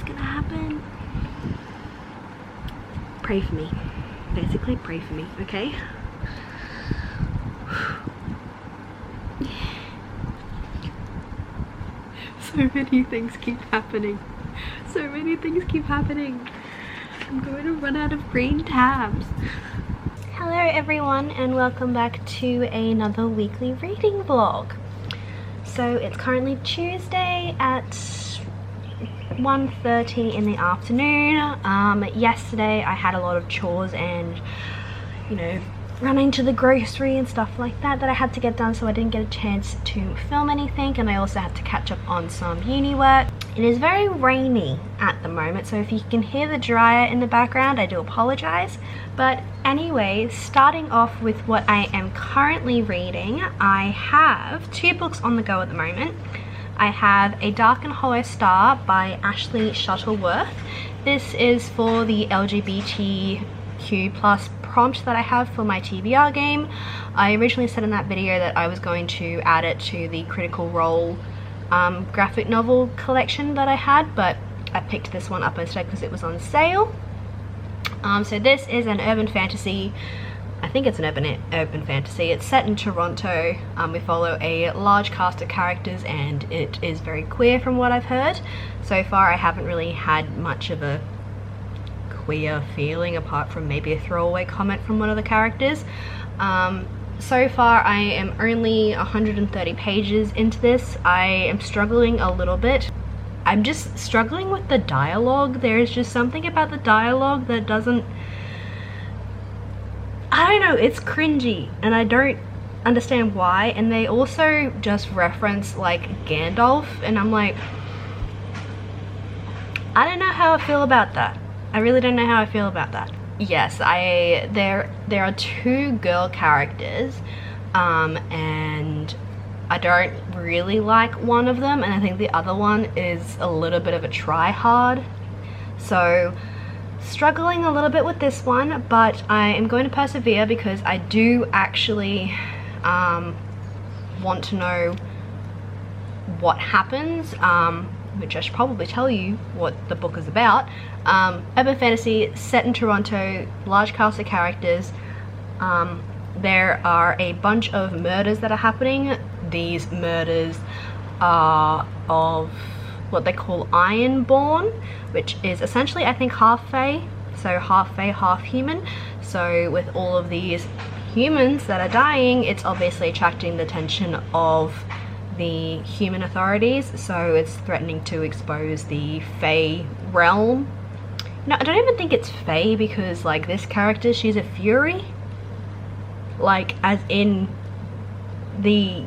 gonna happen. Pray for me. Basically, pray for me, okay? So many things keep happening. So many things keep happening. I'm going to run out of green tabs. Hello everyone and welcome back to another weekly reading vlog. So it's currently Tuesday at 1:30 in the afternoon. Yesterday I had a lot of chores and, you know, running to the grocery and stuff like that I had to get done, so I didn't get a chance to film anything, and I also had to catch up on some uni work. It is very rainy at the moment, so if you can hear the dryer in the background, I do apologize. But anyway, starting off with what I am currently reading, I have 2 books on the go at the moment. I have A Dark and Hollow Star by Ashley Shuttleworth. This is for the LGBTQ+ prompt that I have for my TBR game. I originally said in that video that I was going to add it to the Critical Role graphic novel collection that I had, but I picked this one up instead because it was on sale. So this is an urban fantasy. I think it's an urban fantasy. It's set in Toronto. We follow a large cast of characters and it is very queer from what I've heard. So far I haven't really had much of a queer feeling apart from maybe a throwaway comment from one of the characters. So far I am only 130 pages into this. I am struggling a little bit. I'm just struggling with the dialogue. There's just something about the dialogue that doesn't, I don't know, it's cringy and I don't understand why. And they also just reference like Gandalf and I'm like, I don't know how I feel about that. I really don't know how I feel about that. Yes, there are 2 girl characters and I don't really like one of them, and I think the other one is a little bit of a try-hard. So struggling a little bit with this one, but I am going to persevere because I do actually want to know what happens, which I should probably tell you what the book is about. Urban fantasy set in Toronto, large cast of characters. There are a bunch of murders that are happening. These murders are of what they call Ironborn, which is essentially, I think, half fae, so half fae, half human. So with all of these humans that are dying, it's obviously attracting the attention of the human authorities, so it's threatening to expose the fae realm. No, I don't even think it's fae because like this character, she's a fury, like as in the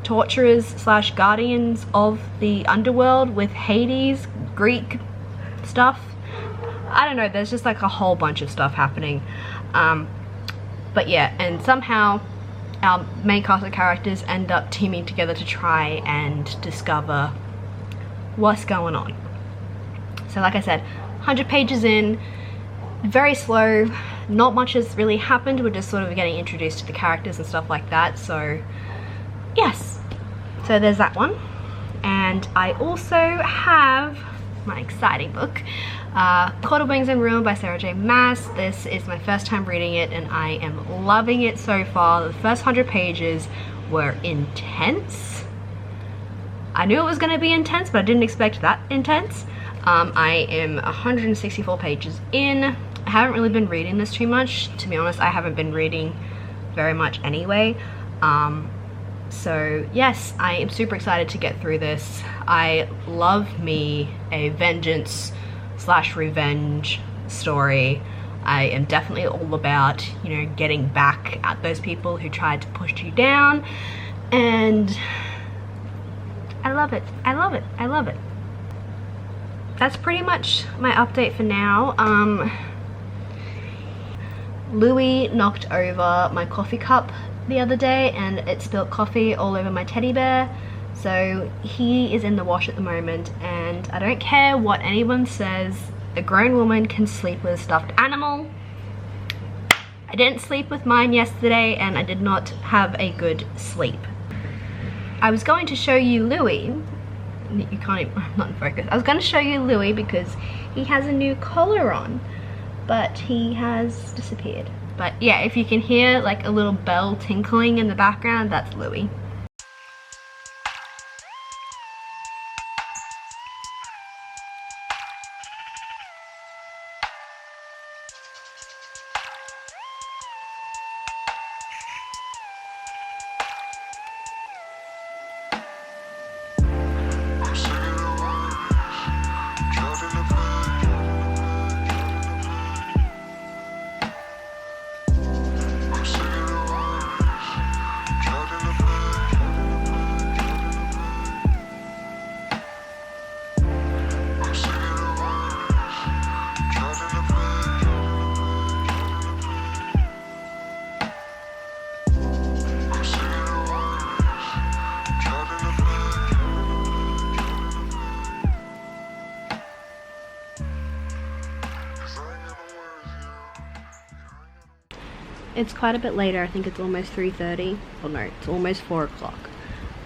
torturers slash guardians of the underworld with Hades, Greek stuff. I don't know, there's just like a whole bunch of stuff happening. But yeah, and somehow our main cast of characters end up teaming together to try and discover what's going on. So like I said, 100 pages in, very slow, not much has really happened. We're just sort of getting introduced to the characters and stuff like that. So yes, so there's that one. And I also have my exciting book, Court of Wings and Ruin by Sarah J. Maas. This is my first time reading it and I am loving it so far. The first 100 pages were intense. I knew it was going to be intense, but I didn't expect that intense. I am 164 pages in. I haven't really been reading this too much. To be honest, I haven't been reading very much anyway. So yes, I am super excited to get through this. I love me a vengeance slash revenge story. I am definitely all about, you know, getting back at those people who tried to push you down, and I love it. I love it. I love it. That's pretty much my update for now. Louis knocked over my coffee cup the other day and it spilled coffee all over my teddy bear, so he is in the wash at the moment, and I don't care what anyone says, a grown woman can sleep with a stuffed animal. I didn't sleep with mine yesterday and I did not have a good sleep. I was going to show you Louis, you can't even, I'm not in focus. I was going to show you Louis because he has a new collar on, but he has disappeared. But yeah, if you can hear like a little bell tinkling in the background, that's Louis. It's quite a bit later. I think it's almost 3:30. Well, no, it's almost 4 o'clock.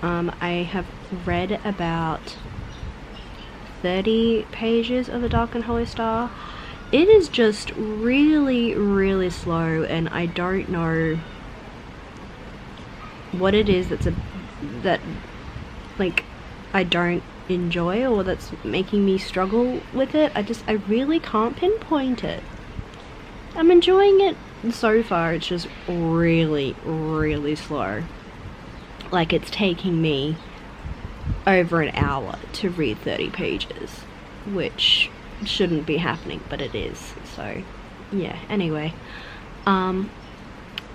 I have read about 30 pages of The Dark and Hollow Star. It is just really, really slow, and I don't know what it is that like I don't enjoy, or that's making me struggle with it. I really can't pinpoint it. I'm enjoying it so far. It's just really, really slow. Like, it's taking me over an hour to read 30 pages, which shouldn't be happening, but it is. So yeah, anyway,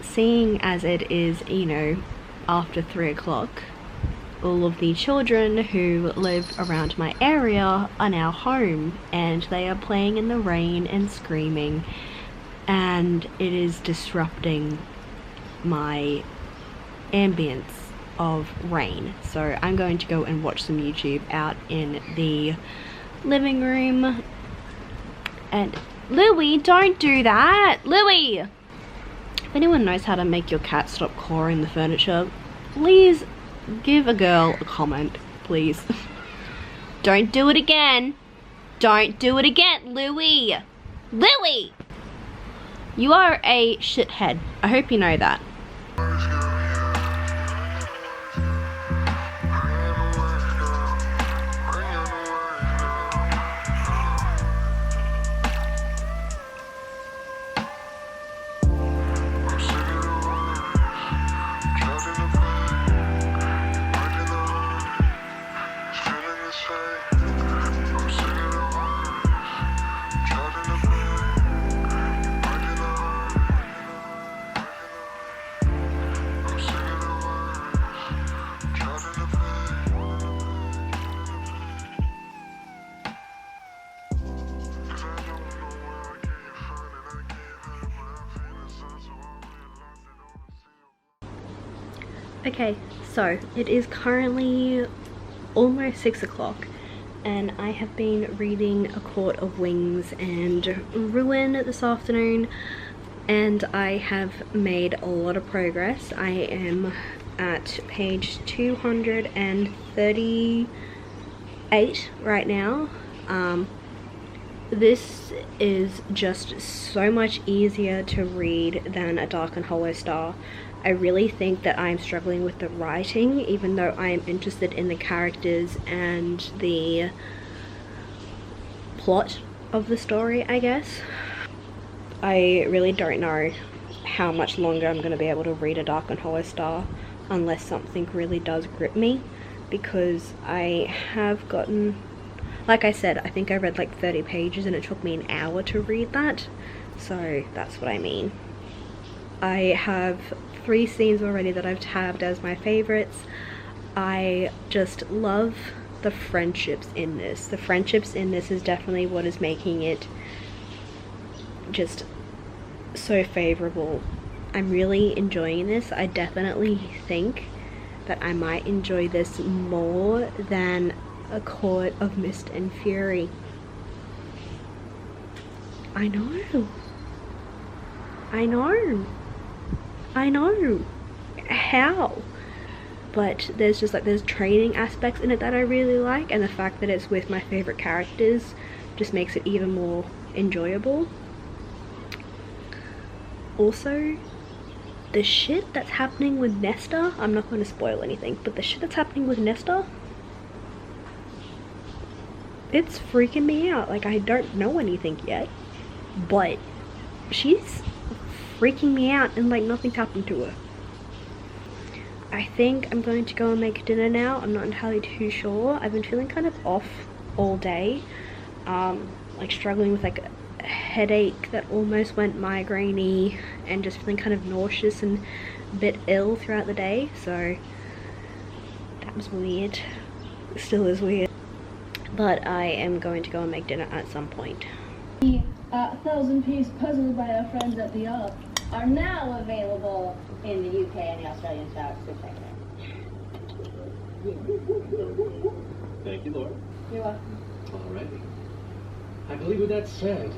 seeing as it is, you know, after 3 o'clock, all of the children who live around my area are now home, and they are playing in the rain and screaming, and it is disrupting my ambience of rain. So I'm going to go and watch some YouTube out in the living room. And Louis, don't do that! Louis! If anyone knows how to make your cat stop clawing the furniture, please give a girl a comment, please. Don't do it again. Don't do it again, Louis! Louis! You are a shithead. I hope you know that. Okay, so it is currently almost 6 o'clock, and I have been reading A Court of Wings and Ruin this afternoon, and I have made a lot of progress. I am at page 238 right now. This is just so much easier to read than A Dark and Hollow Star. I really think that I'm struggling with the writing, even though I am interested in the characters and the plot of the story, I guess. I really don't know how much longer I'm going to be able to read A Dark and Hollow Star unless something really does grip me, because I have gotten, like I said, I think I read like 30 pages and it took me an hour to read that, so that's what I mean. I have 3 scenes already that I've tabbed as my favorites. I just love the friendships in this. The friendships in this is definitely what is making it just so favorable. I'm really enjoying this. I definitely think that I might enjoy this more than A Court of Mist and Fury. I know. I know. I know. How? but there's just like, there's training aspects in it that I really like, and the fact that it's with my favorite characters just makes it even more enjoyable. Also, the shit that's happening with Nesta, I'm not going to spoil anything, but the shit that's happening with Nesta, it's freaking me out. Like, I don't know anything yet, but she's freaking me out and like nothing's happened to her. I think I'm going to go and make dinner now. I'm not entirely too sure. I've been feeling kind of off all day, like struggling with like a headache that almost went migraine-y, and just feeling kind of nauseous and a bit ill throughout the day, so that was weird. It still is weird. But I am going to go and make dinner at some point. The 1,000-piece puzzle by our friends at the Ark are now available in the UK and the Australian shops to check out. Thank you, Laura. You're welcome. Alrighty. I believe with that said,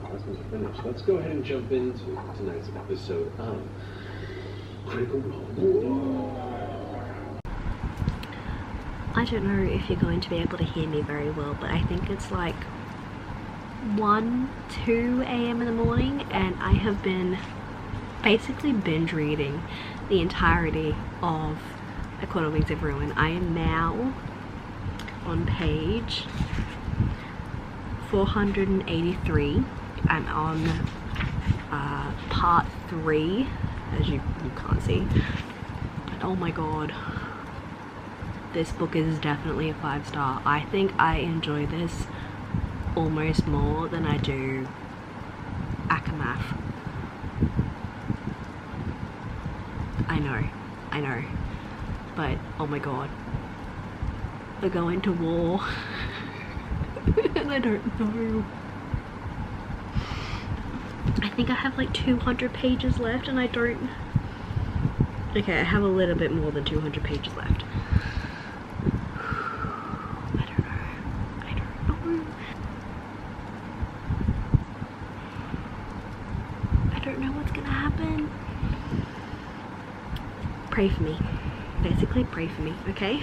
our lessons are finished. Let's go ahead and jump into tonight's episode of Critical Role. I don't know if you're going to be able to hear me very well, but I think it's like 2 a.m. in the morning, and I have been basically binge reading the entirety of A Quarter Wings of Ruin. I am now on page 483. I'm on part 3, as you can't see, but oh my god, this book is definitely a 5-star. I think I enjoy this almost more than I do ACOWAR. I know, but oh my god, they're going to war and I don't know. I think I have like 200 pages left, and I don't. Okay, I have a little bit more than 200 pages left. Pray for me. Basically, pray for me, okay?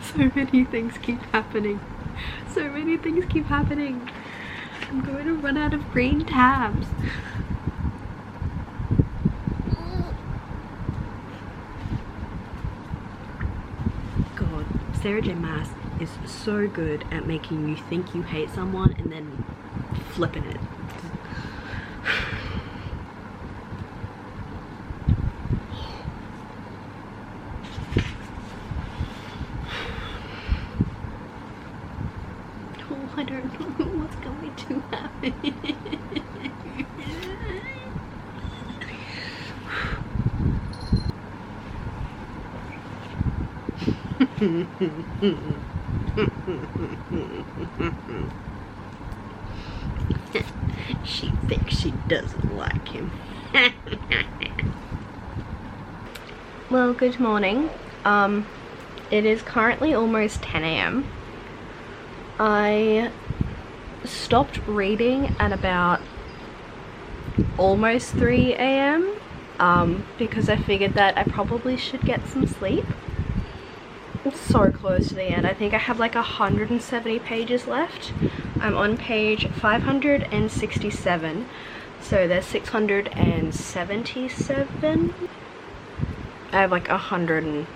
So many things keep happening. So many things keep happening. I'm going to run out of green tabs. God, Sarah J. Maas is so good at making you think you hate someone and then flipping it. Oh, I don't know what's going to happen. She thinks she doesn't like him. Well, good morning. It is currently almost 10 a.m. I stopped reading at about almost 3 a.m. Because I figured that I probably should get some sleep. It's so close to the end. I think I have like 170 pages left. I'm on page 567, so there's 677. I have like 120.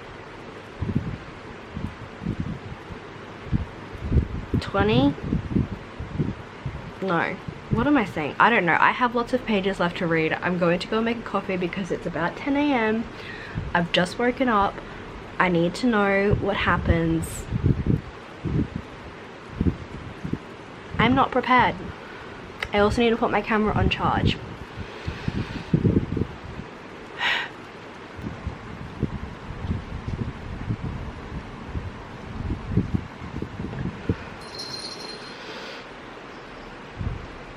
No, what am I saying? I don't know. I have lots of pages left to read. I'm going to go make a coffee because it's about 10 a.m. I've just woken up. I need to know what happens. I'm not prepared. I also need to put my camera on charge.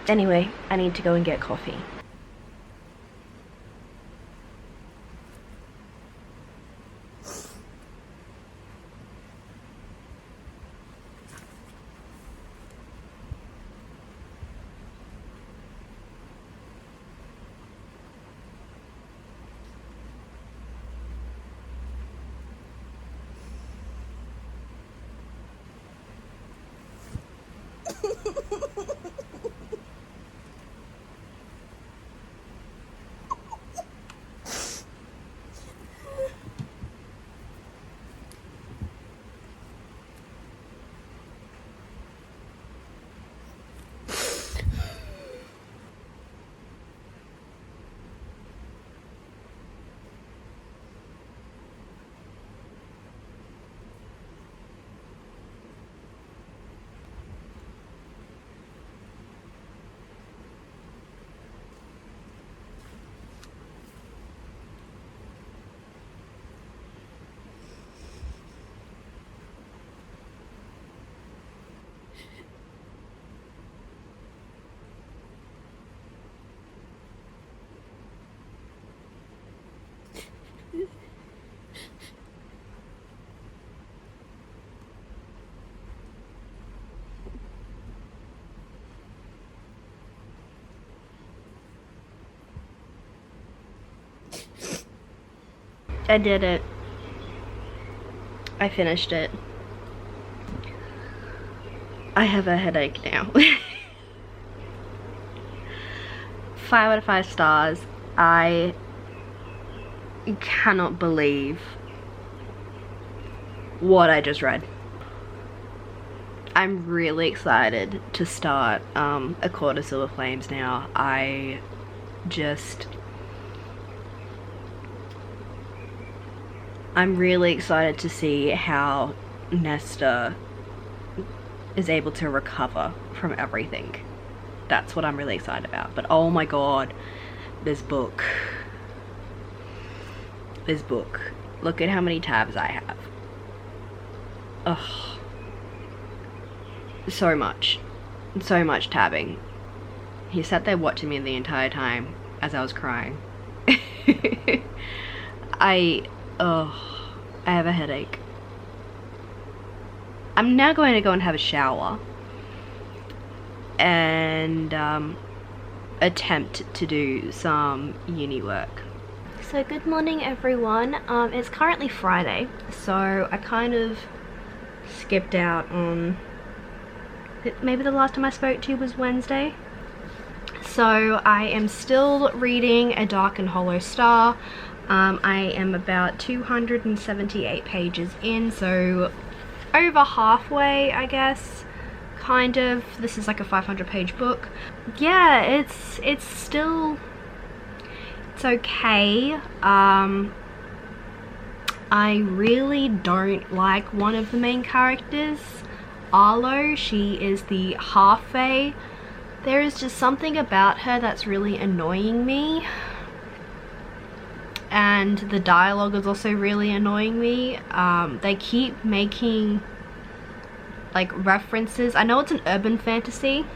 Anyway, I need to go and get coffee. I did it. I finished it. I have a headache now. 5 out of 5 stars. I cannot believe what I just read. I'm really excited to start A Court of Silver Flames now. I'm really excited to see how Nesta is able to recover from everything. That's what I'm really excited about. But oh my god, this book. Look at how many tabs I have. Ugh. So much tabbing. He sat there watching me the entire time as I was crying. I have a headache. I'm now going to go and have a shower and attempt to do some uni work. So good morning everyone. It's currently Friday, so I kind of skipped out on, maybe the last time I spoke to you was Wednesday. So I am still reading A Dark and Hollow Star. I am about 278 pages in, so over halfway, I guess, kind of. This is like a 500-page book. Yeah, it's still, it's okay. I really don't like one of the main characters, Arlo. She is the half-fae. There is just something about her that's really annoying me. And the dialogue is also really annoying me. They keep making like references. I know it's an urban fantasy,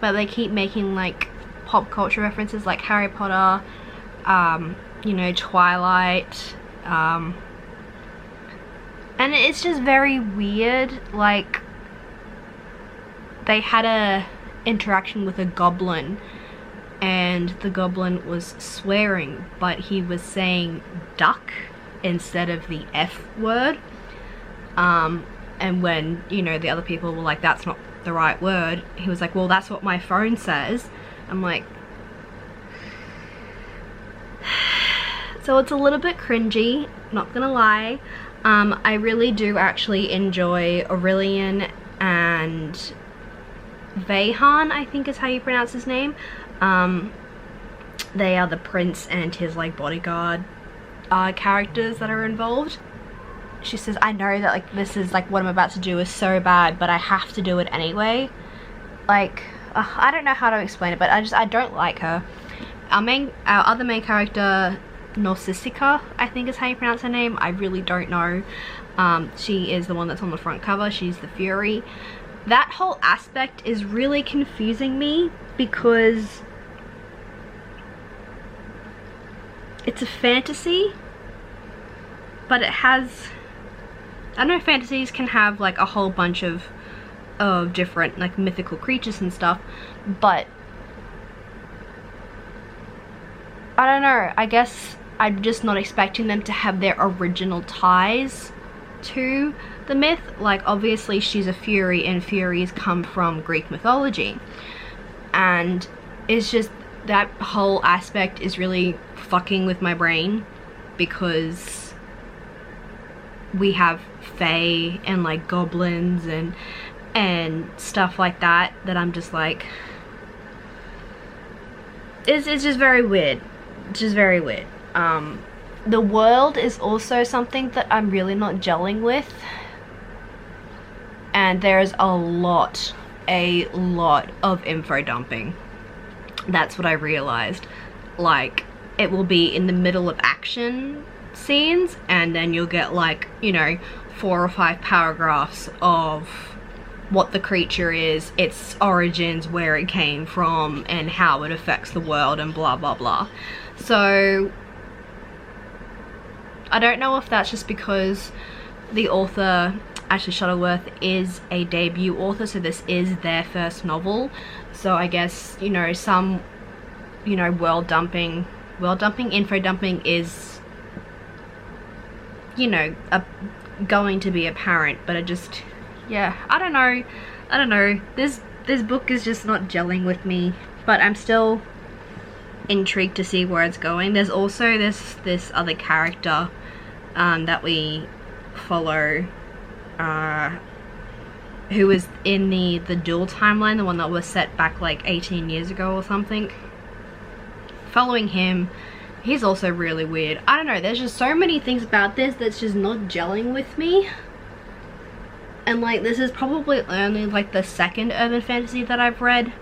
but they keep making like pop culture references like Harry Potter, you know, Twilight, and it's just very weird. Like, they had a interaction with a goblin, and the goblin was swearing, but he was saying duck instead of the F word. And when, you know, the other people were like, that's not the right word, he was like, well, that's what my phone says. I'm like, so it's a little bit cringy, not gonna lie. I really do actually enjoy Aurelian and Veyhan, I think is how you pronounce his name. They are the prince and his like bodyguard characters that are involved. She says, I know that like this is like what I'm about to do is so bad, but I have to do it anyway. Like, I don't know how to explain it, but I don't like her. Our other main character, Nausicaa, I think is how you pronounce her name. I really don't know. She is the one that's on the front cover. She's the Fury. That whole aspect is really confusing me because it's a fantasy, but it has, I know fantasies can have like a whole bunch of different like mythical creatures and stuff, but I don't know, I guess I'm just not expecting them to have their original ties to the myth. Like, obviously she's a Fury, and Furies come from Greek mythology, and it's just that whole aspect is really fucking with my brain, because we have fae and like goblins and stuff like that I'm just like, it's just very weird. It's just very weird. The world is also something that I'm really not gelling with, and there's a lot of info dumping. That's what I realized. Like, it will be in the middle of action scenes, and then you'll get like, you know, 4 or 5 paragraphs of what the creature is, its origins, where it came from, and how it affects the world, and blah blah blah. So I don't know if that's just because the author, actually Shuttleworth, is a debut author, so this is their first novel. So I guess, you know, some, you know, world dumping, info dumping is, you know, going to be apparent. But it just, yeah, I don't know. This book is just not gelling with me, but I'm still intrigued to see where it's going. There's also this other character that we follow, who was in the dual timeline, the one that was set back like 18 years ago or something. Following him, he's also really weird. I don't know, there's just so many things about this that's just not gelling with me. And like, this is probably only like the second urban fantasy that I've read,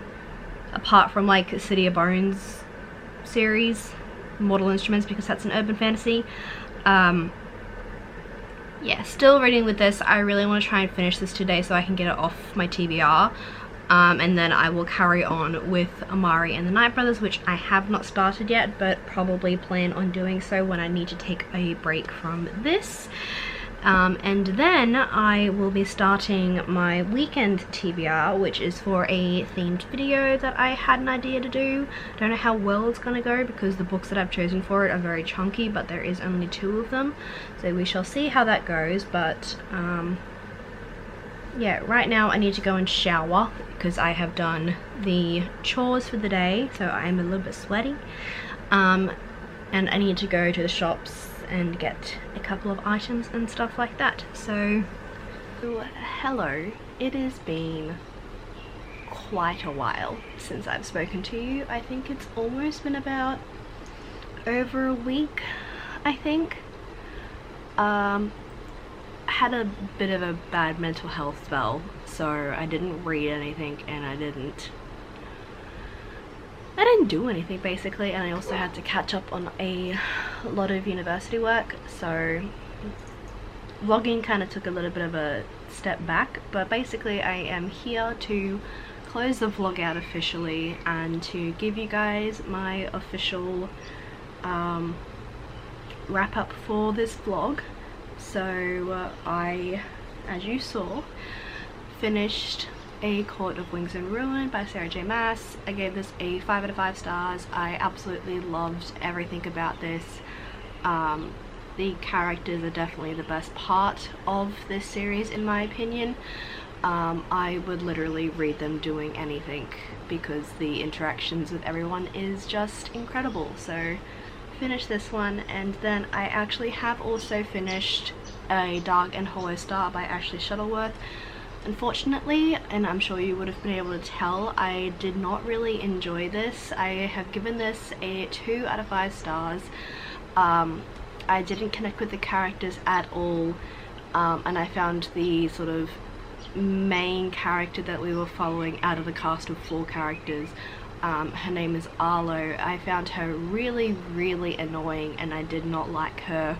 apart from like City of Bones series, Mortal Instruments, because that's an urban fantasy. Yeah, still reading with this. I really want to try and finish this today so I can get it off my TBR. And then I will carry on with Amari and the Night Brothers, which I have not started yet, but probably plan on doing so when I need to take a break from this. And then I will be starting my weekend TBR, which is for a themed video that I had an idea to do. Don't know how well it's gonna go, because the books that I've chosen for it are very chunky, but there is only 2 of them, so we shall see how that goes. But yeah, right now I need to go and shower because I have done the chores for the day, so I'm a little bit sweaty, and I need to go to the shops and get a couple of items and stuff like that. So hello, it has been quite a while since I've spoken to you. I think it's almost been about over a week, I think. I had a bit of a bad mental health spell, so I didn't read anything, and I didn't do anything basically, and I also had to catch up on a lot of university work, so vlogging kind of took a little bit of a step back. But basically I am here to close the vlog out officially and to give you guys my official wrap up for this vlog. So I, as you saw, finished A Court of Wings and Ruin by Sarah J. Maas. I gave this a 5 out of 5 stars. I absolutely loved everything about this. The characters are definitely the best part of this series in my opinion. I would literally read them doing anything because the interactions with everyone is just incredible. So finished this one, and then I actually have also finished A Dark and Hollow Star by Ashley Shuttleworth. Unfortunately, and I'm sure you would have been able to tell, I did not really enjoy this. I have given this a 2 out of 5 stars. I didn't connect with the characters at all, and I found the sort of main character that we were following out of the cast of 4 characters, her name is Arlo, I found her really annoying, and I did not like her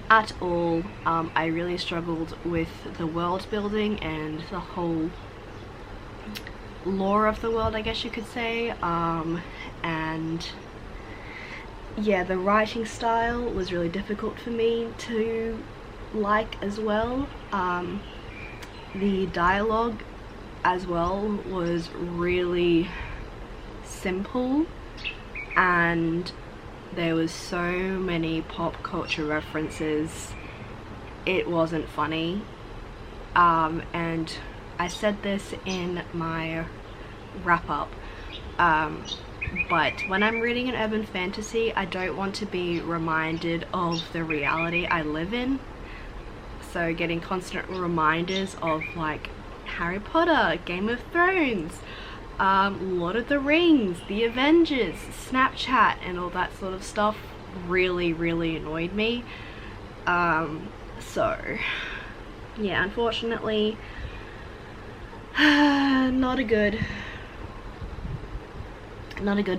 at all. I really struggled with the world building and the whole lore of the world, I guess you could say, and yeah, the writing style was really difficult for me to like as well. The dialogue as well was really simple, and there was so many pop culture references. It wasn't funny. and I said this in my wrap-up, but when I'm reading an urban fantasy, I don't want to be reminded of the reality I live in. So getting constant reminders of like Harry Potter, Game of Thrones, Lord of the Rings, The Avengers, Snapchat and all that sort of stuff really annoyed me. So yeah, unfortunately, not a good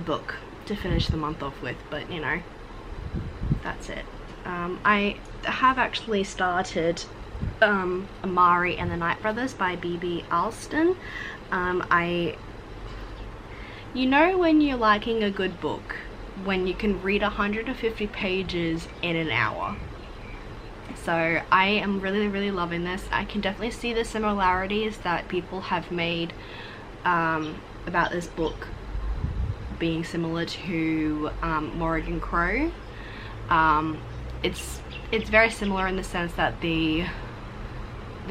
book to finish the month off with, but you know, that's it. I have actually started Amari and the Night Brothers by B.B. Alston. You know when you're liking a good book when you can read 150 pages in an hour. So I am really loving this. I can definitely see the similarities that people have made about this book being similar to Morrigan Crow. It's very similar in the sense that the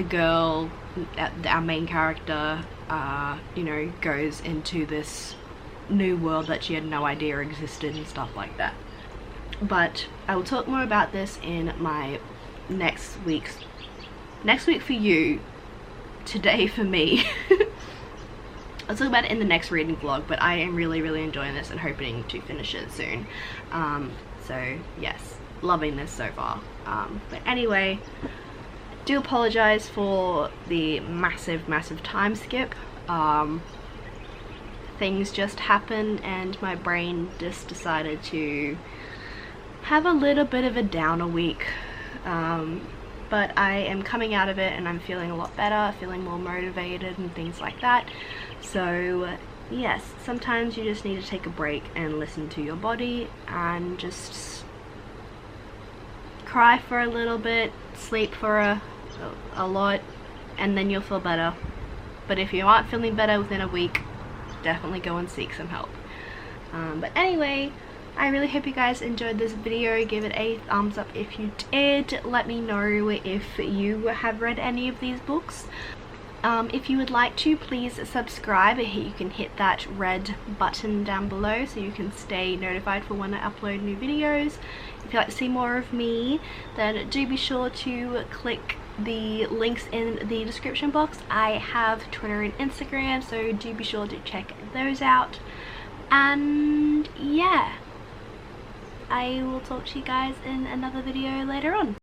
girl, our main character, you know, goes into this new world that she had no idea existed and stuff like that. But I will talk more about this in my next week for you, today for me. I'll talk about it in the next reading vlog, but I am really enjoying this and hoping to finish it soon. So yes, loving this so far. But anyway, do apologize for the massive time skip. Things just happened and my brain just decided to have a little bit of a downer week. But I am coming out of it and I'm feeling a lot better, feeling more motivated and things like that. So yes, sometimes you just need to take a break and listen to your body and just cry for a little bit, sleep for a lot, and then you'll feel better. But if you aren't feeling better within a week, definitely go and seek some help. But anyway, I really hope you guys enjoyed this video. Give it a thumbs up if you did. Let me know if you have read any of these books. If you would like to, please subscribe. You can hit that red button down below so you can stay notified for when I upload new videos. If you'd like to see more of me, then do be sure to click the links in the description box. I have Twitter and Instagram, so do be sure to check those out. And yeah, I will talk to you guys in another video later on.